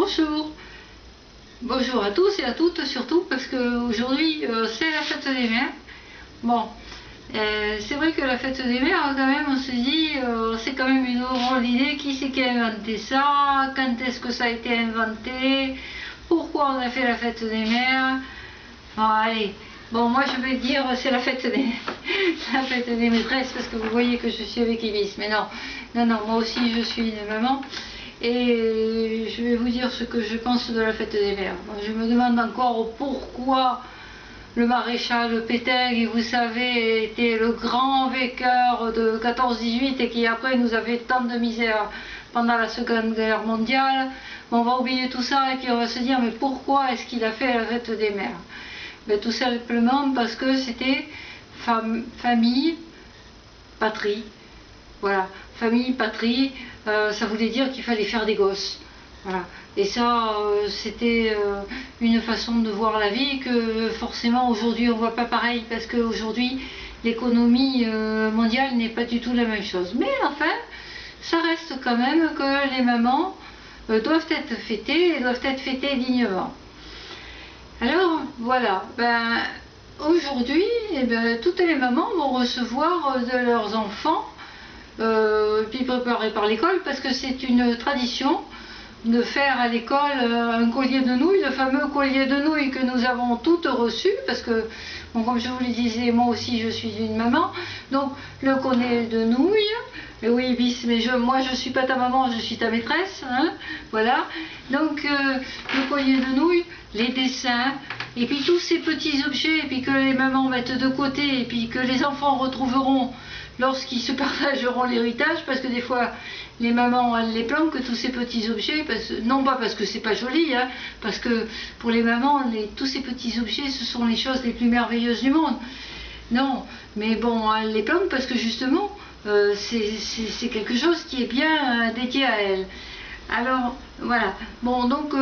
Bonjour, bonjour à tous et à toutes surtout parce qu'aujourd'hui c'est la fête des mères. Bon, c'est vrai que la fête des mères quand même on se dit c'est quand même une drôle d'idée, qui c'est qui a inventé ça, quand est-ce que ça a été inventé, pourquoi on a fait la fête des mères. Bon allez, bon moi je vais dire c'est la fête des la fête des maîtresses parce que vous voyez que je suis avec Ibis, mais non, moi aussi je suis une maman. Et je vais vous dire ce que je pense de la fête des mères. Je me demande encore pourquoi le maréchal Pétain, qui vous savez était le grand vainqueur de 14-18 et qui après nous a fait tant de misère pendant la Seconde Guerre mondiale. On va oublier tout ça et puis on va se dire mais pourquoi est-ce qu'il a fait la fête des mères? Ben, tout simplement parce que c'était famille, patrie. Voilà, famille, patrie, ça voulait dire qu'il fallait faire des gosses. Voilà. Et ça, c'était une façon de voir la vie que forcément aujourd'hui on ne voit pas pareil, parce qu'aujourd'hui l'économie mondiale n'est pas du tout la même chose. Mais enfin, ça reste quand même que les mamans doivent être fêtées et doivent être fêtées dignement. Alors voilà, ben, aujourd'hui, toutes les mamans vont recevoir de leurs enfants puis préparé par l'école, parce que c'est une tradition de faire à l'école un collier de nouilles, le fameux collier de nouilles que nous avons toutes reçu, parce que, bon, comme je vous le disais, moi aussi je suis une maman, donc le collier de nouilles, et oui bis, mais moi je suis pas ta maman, je suis ta maîtresse, hein, voilà, donc le collier de nouilles, les dessins, et puis tous ces petits objets, et puis que les mamans mettent de côté, et puis que les enfants retrouveront lorsqu'ils se partageront l'héritage, parce que des fois les mamans elles les planquent tous ces petits objets, non pas parce que c'est pas joli, hein, parce que pour les mamans tous ces petits objets ce sont les choses les plus merveilleuses du monde. Non, mais bon, elles les planquent parce que justement c'est quelque chose qui est bien dédié à elles. Alors voilà, bon donc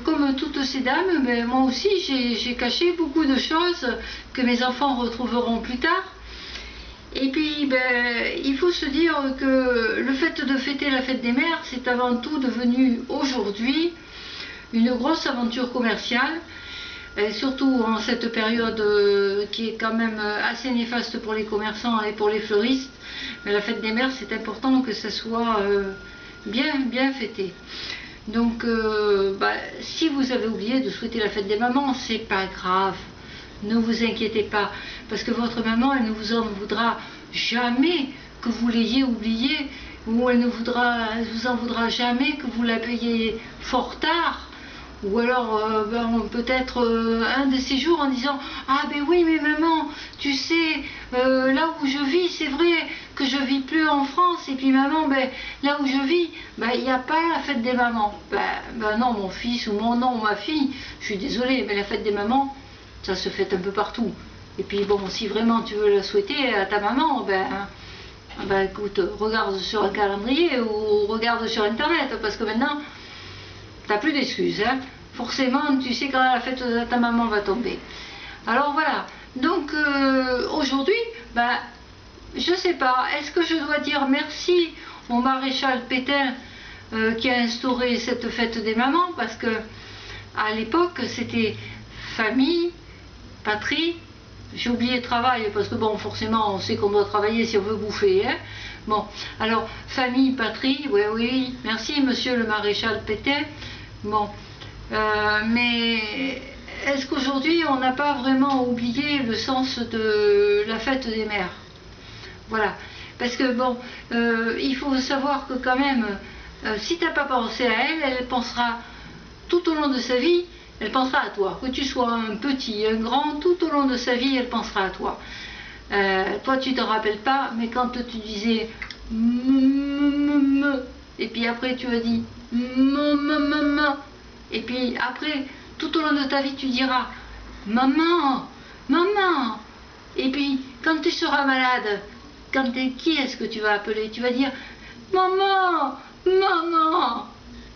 comme toutes ces dames, ben, moi aussi j'ai caché beaucoup de choses que mes enfants retrouveront plus tard. Et puis, ben, il faut se dire que le fait de fêter la fête des mères, c'est avant tout devenu aujourd'hui une grosse aventure commerciale, et surtout en cette période qui est quand même assez néfaste pour les commerçants et pour les fleuristes. Mais la fête des mères, c'est important que ça soit bien fêté. Donc, si vous avez oublié de souhaiter la fête des mamans, c'est pas grave. Ne vous inquiétez pas, parce que votre maman, elle ne vous en voudra jamais que vous l'ayez oublié, ou elle ne vous en voudra jamais que vous la payiez fort tard, ou alors peut-être un de ces jours en disant « Ah ben oui, mais maman, tu sais, là où je vis, c'est vrai que je vis plus en France, et puis maman, ben, là où je vis, il n'y a pas la fête des mamans. » Ben non, mon fils, ou ma fille, je suis désolée, mais la fête des mamans, ça se fait un peu partout. Et puis bon, si vraiment tu veux la souhaiter à ta maman, ben écoute, regarde sur un calendrier ou regarde sur internet, parce que maintenant, t'as plus d'excuses, hein. Forcément, tu sais quand la fête de ta maman va tomber. Alors voilà, donc aujourd'hui, je sais pas, est-ce que je dois dire merci au maréchal Pétain qui a instauré cette fête des mamans, parce que à l'époque, c'était famille, patrie, j'ai oublié travail, parce que bon, forcément, on sait qu'on doit travailler si on veut bouffer, hein. Bon, alors, famille, patrie, oui, merci, monsieur le maréchal Pétain. Bon, mais est-ce qu'aujourd'hui, on n'a pas vraiment oublié le sens de la fête des mères? Voilà, parce que bon, il faut savoir que quand même, si tu n'as pas pensé à elle, elle pensera tout au long de sa vie. Elle pensera à toi, que tu sois un petit, un grand, tout au long de sa vie, elle pensera à toi. Toi, tu ne te rappelles pas, mais quand tu disais et puis après tu as dit et puis après, tout au long de ta vie, tu diras maman, maman. Et puis, quand tu seras malade, qui est-ce que tu vas appeler? Tu vas dire maman, maman.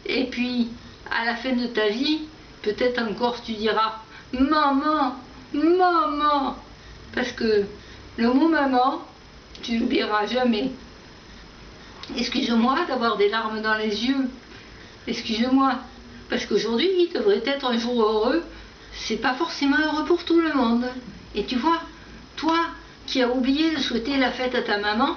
Et puis, à la fin de ta vie, peut-être encore tu diras maman, maman, parce que le mot maman, tu l'oublieras jamais. Excuse-moi d'avoir des larmes dans les yeux, excuse-moi, parce qu'aujourd'hui, il devrait être un jour heureux. C'est pas forcément heureux pour tout le monde. Et tu vois, toi qui as oublié de souhaiter la fête à ta maman,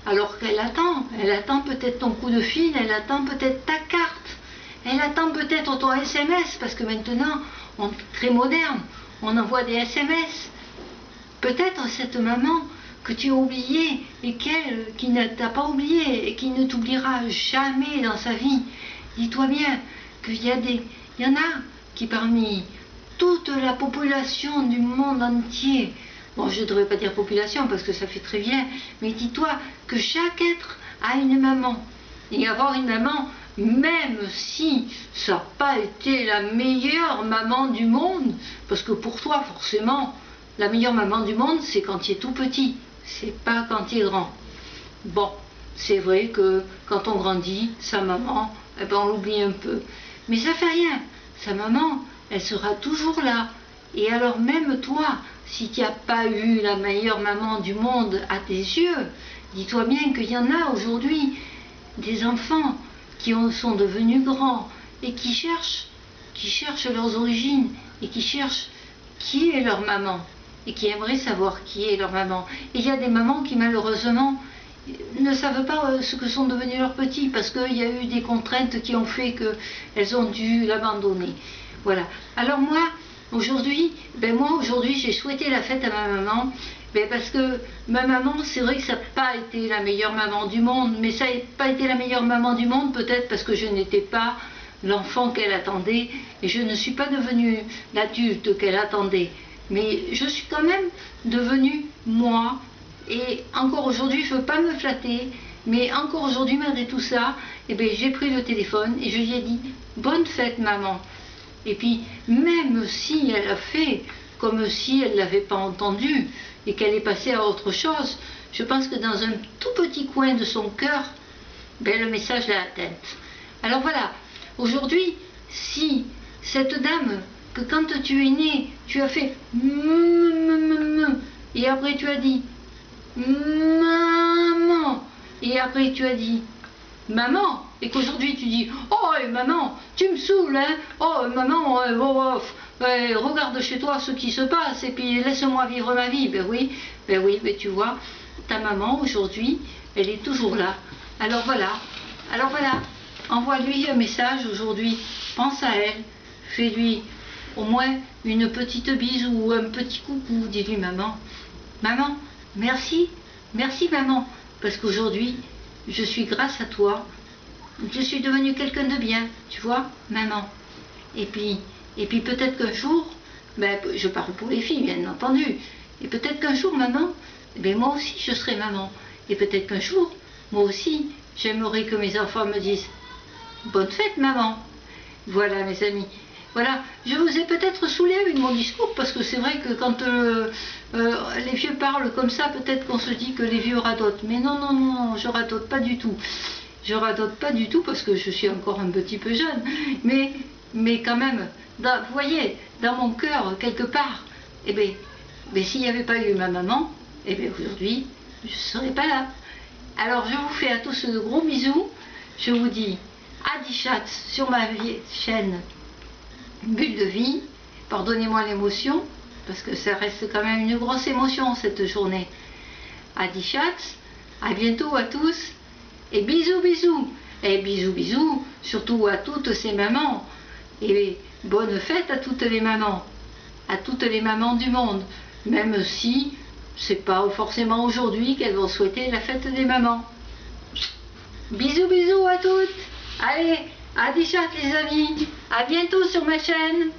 alors qu'elle attend peut-être ton coup de fil, elle attend peut-être ta carte, elle attend peut-être ton SMS, parce que maintenant, on est très moderne, on envoie des SMS. Peut-être cette maman que tu as oubliée et qui ne t'a pas oublié et qui ne t'oubliera jamais dans sa vie. Dis-toi bien qu'il y en a qui parmi toute la population du monde entier, bon, je ne devrais pas dire population parce que ça fait très bien, mais dis-toi que chaque être a une maman. Et avoir une maman, même si ça n'a pas été la meilleure maman du monde, parce que pour toi, forcément, la meilleure maman du monde, c'est quand tu es tout petit, c'est pas quand tu es grand. Bon, c'est vrai que quand on grandit, sa maman, eh ben, on l'oublie un peu. Mais ça fait rien, sa maman, elle sera toujours là. Et alors même toi, si tu n'as pas eu la meilleure maman du monde à tes yeux, dis-toi bien qu'il y en a aujourd'hui des enfants qui sont devenus grands et qui cherchent leurs origines et qui cherchent qui est leur maman et qui aimeraient savoir qui est leur maman. Et il y a des mamans qui malheureusement ne savent pas ce que sont devenus leurs petits parce qu'il y a eu des contraintes qui ont fait qu'elles ont dû l'abandonner. Voilà. Alors moi, aujourd'hui, j'ai souhaité la fête à ma maman, parce que ma maman, c'est vrai que ça n'a pas été la meilleure maman du monde, mais ça n'a pas été la meilleure maman du monde, peut-être parce que je n'étais pas l'enfant qu'elle attendait, et je ne suis pas devenue l'adulte qu'elle attendait. Mais je suis quand même devenue moi, et encore aujourd'hui, je ne veux pas me flatter, mais encore aujourd'hui, malgré tout ça, j'ai pris le téléphone et je lui ai dit « Bonne fête, maman !» Et puis, même si elle a fait comme si elle ne l'avait pas entendu et qu'elle est passée à autre chose, je pense que dans un tout petit coin de son cœur, le message l'a atteinte. Alors voilà, aujourd'hui, si cette dame, que quand tu es né, tu as fait et après tu as dit maman, et après tu as dit maman, et qu'aujourd'hui tu dis oh maman, tu me saoules, hein, oh maman, regarde chez toi ce qui se passe et puis laisse-moi vivre ma vie. Ben oui, mais tu vois, ta maman aujourd'hui, elle est toujours là. Alors voilà, envoie-lui un message aujourd'hui, pense à elle, fais-lui au moins une petite bise ou un petit coucou, dis-lui maman, merci maman, parce qu'aujourd'hui, je suis grâce à toi, je suis devenue quelqu'un de bien, tu vois, maman. Et puis peut-être qu'un jour, je parle pour les filles, bien entendu, et peut-être qu'un jour, maman, moi aussi je serai maman. Et peut-être qu'un jour, moi aussi, j'aimerais que mes enfants me disent « Bonne fête, maman !» Voilà, mes amis. Voilà, je vous ai peut-être saoulé avec mon discours, parce que c'est vrai que quand les vieux parlent comme ça, peut-être qu'on se dit que les vieux radotent. Mais non, je radote pas du tout. Je radote pas du tout parce que je suis encore un petit peu jeune. Mais quand même, vous voyez, dans mon cœur, quelque part, s'il n'y avait pas eu ma maman, aujourd'hui, je ne serais pas là. Alors, je vous fais à tous de gros bisous. Je vous dis à 10 chats sur ma chaîne Bulle de vie. Pardonnez-moi l'émotion, parce que ça reste quand même une grosse émotion cette journée. À 10 chats, à bientôt à tous, et bisous. Et bisous, surtout à toutes ces mamans. Et bonne fête à toutes les mamans du monde, même si c'est pas forcément aujourd'hui qu'elles vont souhaiter la fête des mamans. Bisous à toutes. Allez, à 10 chats les amis, à bientôt sur ma chaîne.